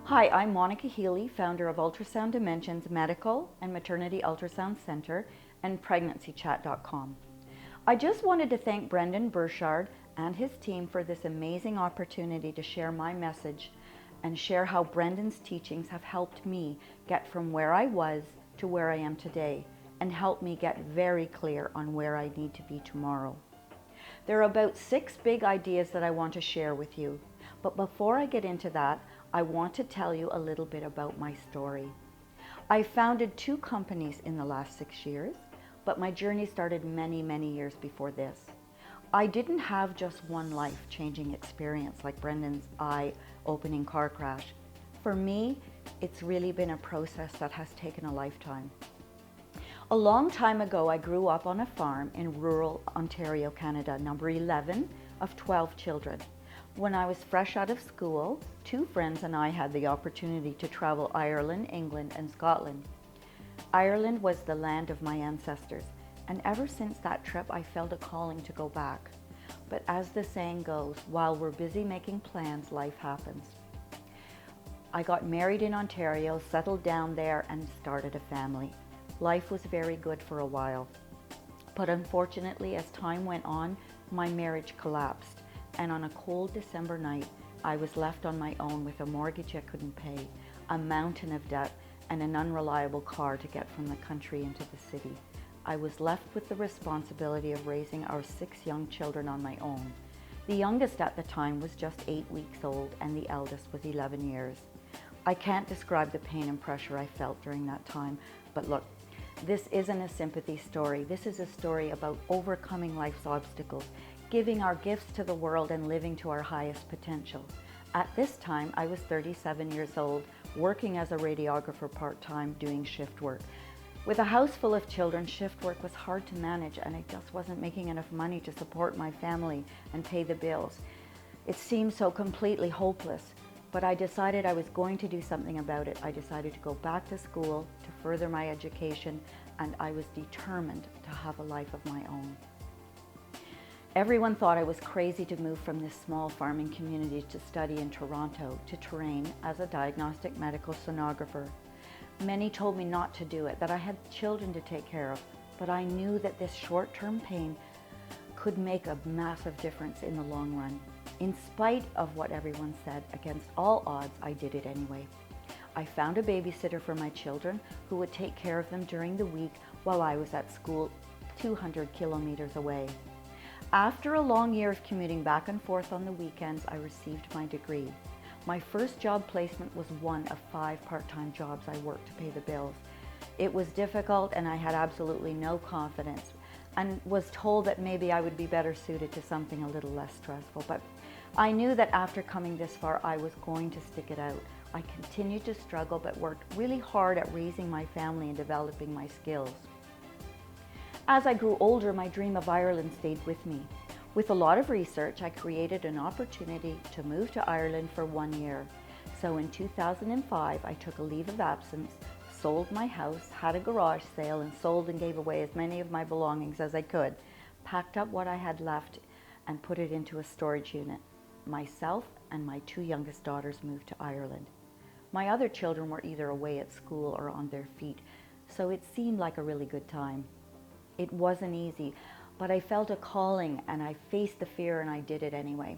Hi, I'm Monica Healy, founder of Ultrasound Dimensions Medical and Maternity Ultrasound Center and PregnancyChat.com. I just wanted to thank Brendan Burchard and his team for this amazing opportunity to share my message and share how Brendan's teachings have helped me get from where I was to where I am today and helped me get very clear on where I need to be tomorrow. There are about 6 big ideas that I want to share with you. But before I get into that, I want to tell you a little bit about my story. I founded 2 companies in the last 6 years, but my journey started many, many years before this. I didn't have just one life-changing experience like Brendan's eye-opening car crash. For me, it's really been a process that has taken a lifetime. A long time ago, I grew up on a farm in rural Ontario, Canada, number 11 of 12 children. When I was fresh out of school, 2 friends and I had the opportunity to travel Ireland, England, and Scotland. Ireland was the land of my ancestors, and ever since that trip, I felt a calling to go back. But as the saying goes, while we're busy making plans, life happens. I got married in Ontario, settled down there, and started a family. Life was very good for a while, but unfortunately, as time went on, my marriage collapsed, and on a cold December night, I was left on my own with a mortgage I couldn't pay, a mountain of debt, and an unreliable car to get from the country into the city. I was left with the responsibility of raising our 6 young children on my own. The youngest at the time was just 8 weeks old, and the eldest was 11 years. I can't describe the pain and pressure I felt during that time, but look, this isn't a sympathy story. This is a story about overcoming life's obstacles, giving our gifts to the world and living to our highest potential. At this time, I was 37 years old, working as a radiographer part-time, doing shift work. With a house full of children, shift work was hard to manage, and I just wasn't making enough money to support my family and pay the bills. It seemed so completely hopeless, but I decided I was going to do something about it. I decided to go back to school to further my education, and I was determined to have a life of my own. Everyone thought I was crazy to move from this small farming community to study in Toronto to train as a diagnostic medical sonographer. Many told me not to do it, that I had children to take care of, but I knew that this short-term pain could make a massive difference in the long run. In spite of what everyone said, against all odds, I did it anyway. I found a babysitter for my children who would take care of them during the week while I was at school 200 kilometers away. After a long year of commuting back and forth on the weekends, I received my degree. My first job placement was one of 5 part-time jobs I worked to pay the bills. It was difficult, and I had absolutely no confidence and was told that maybe I would be better suited to something a little less stressful. But I knew that after coming this far, I was going to stick it out. I continued to struggle, but worked really hard at raising my family and developing my skills. As I grew older, my dream of Ireland stayed with me. With a lot of research, I created an opportunity to move to Ireland for 1 year. So in 2005, I took a leave of absence, sold my house, had a garage sale, and sold and gave away as many of my belongings as I could, packed up what I had left, and put it into a storage unit. Myself and my 2 youngest daughters moved to Ireland. My other children were either away at school or on their feet, so it seemed like a really good time. It wasn't easy, but I felt a calling, and I faced the fear, and I did it anyway.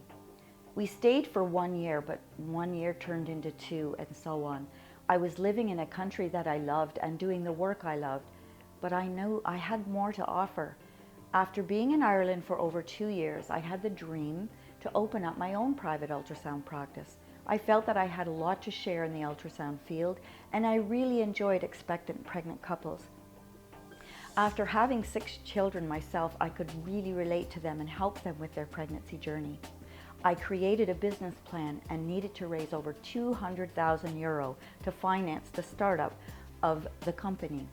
We stayed for 1 year, but 1 year turned into 2, and so on. I was living in a country that I loved and doing the work I loved, but I knew I had more to offer. After being in Ireland for over 2 years, I had the dream to open up my own private ultrasound practice. I felt that I had a lot to share in the ultrasound field, and I really enjoyed expectant pregnant couples. After having 6 children myself, I could really relate to them and help them with their pregnancy journey. I created a business plan and needed to raise over €200,000 to finance the startup of the company.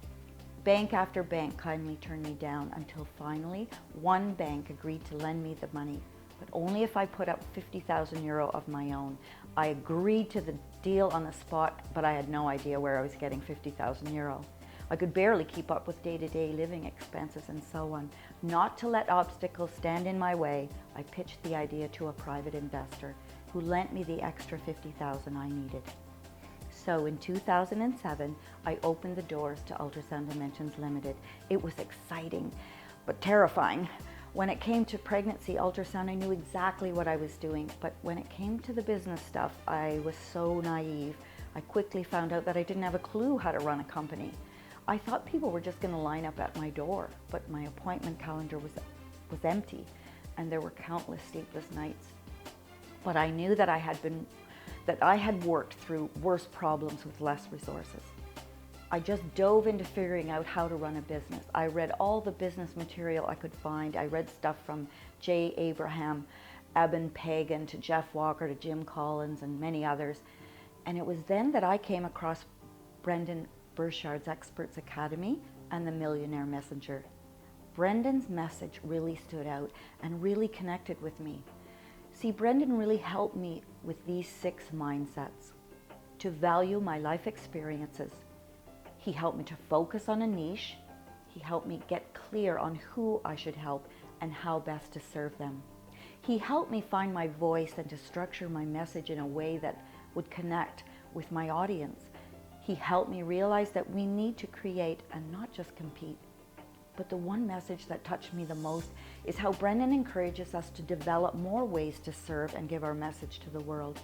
Bank after bank kindly turned me down until finally one bank agreed to lend me the money, but only if I put up €50,000 of my own. I agreed to the deal on the spot, but I had no idea where I was getting €50,000. I could barely keep up with day-to-day living expenses and so on. Not to let obstacles stand in my way, I pitched the idea to a private investor who lent me the extra $50,000 I needed. So in 2007, I opened the doors to Ultrasound Dimensions Limited. It was exciting, but terrifying. When it came to pregnancy ultrasound, I knew exactly what I was doing, but when it came to the business stuff, I was so naive. I quickly found out that I didn't have a clue how to run a company. I thought people were just going to line up at my door, but my appointment calendar was empty, and there were countless sleepless nights. But I knew that I had worked through worse problems with less resources. I just dove into figuring out how to run a business. I read all the business material I could find. I read stuff from Jay Abraham, Eben Pagan, to Jeff Walker, to Jim Collins, and many others. And it was then that I came across Brendan Burchard's Experts Academy and the Millionaire Messenger. Brendan's message really stood out and really connected with me. See, Brendan really helped me with these 6 mindsets: to value my life experiences. He helped me to focus on a niche. He helped me get clear on who I should help and how best to serve them. He helped me find my voice and to structure my message in a way that would connect with my audience. He helped me realize that we need to create and not just compete. But the one message that touched me the most is how Brendan encourages us to develop more ways to serve and give our message to the world.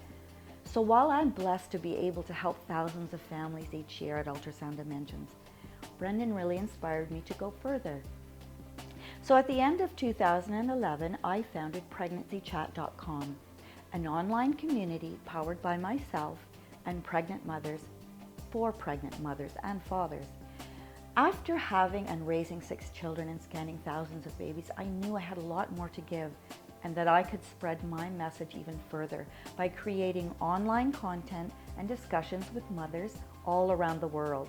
So while I'm blessed to be able to help thousands of families each year at Ultrasound Dimensions, Brendan really inspired me to go further. So at the end of 2011, I founded PregnancyChat.com, an online community powered by myself and pregnant mothers for pregnant mothers and fathers. After having and raising 6 children and scanning thousands of babies, I knew I had a lot more to give, and that I could spread my message even further by creating online content and discussions with mothers all around the world.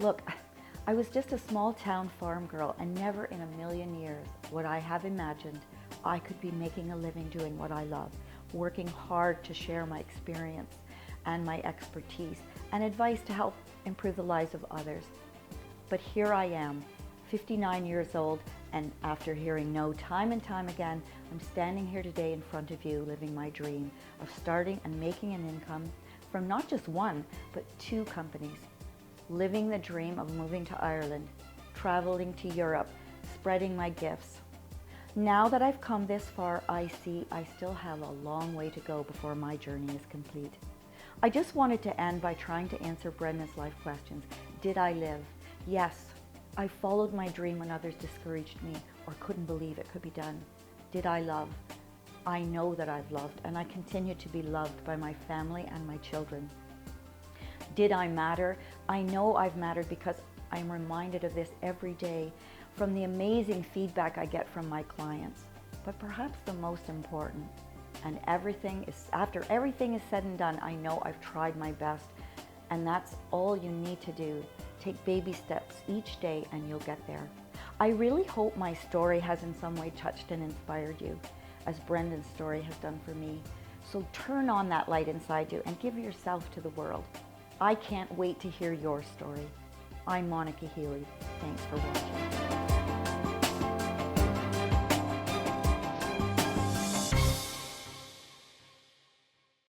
Look, I was just a small town farm girl, and never in a million years would I have imagined I could be making a living doing what I love, working hard to share my experience and my expertise and advice to help improve the lives of others. But here I am, 59 years old, and after hearing no time and time again, I'm standing here today in front of you living my dream of starting and making an income from not just 1, but 2 companies. Living the dream of moving to Ireland, traveling to Europe, spreading my gifts. Now that I've come this far, I see I still have a long way to go before my journey is complete. I just wanted to end by trying to answer Brendan's life questions. Did I live? Yes. I followed my dream when others discouraged me or couldn't believe it could be done. Did I love? I know that I've loved, and I continue to be loved by my family and my children. Did I matter? I know I've mattered because I'm reminded of this every day from the amazing feedback I get from my clients. But perhaps the most important, and after everything is said and done, I know I've tried my best, and that's all you need to do. Take baby steps each day and you'll get there. I really hope my story has in some way touched and inspired you, as Brendan's story has done for me. So turn on that light inside you and give yourself to the world. I can't wait to hear your story. I'm Monica Healy. Thanks for watching.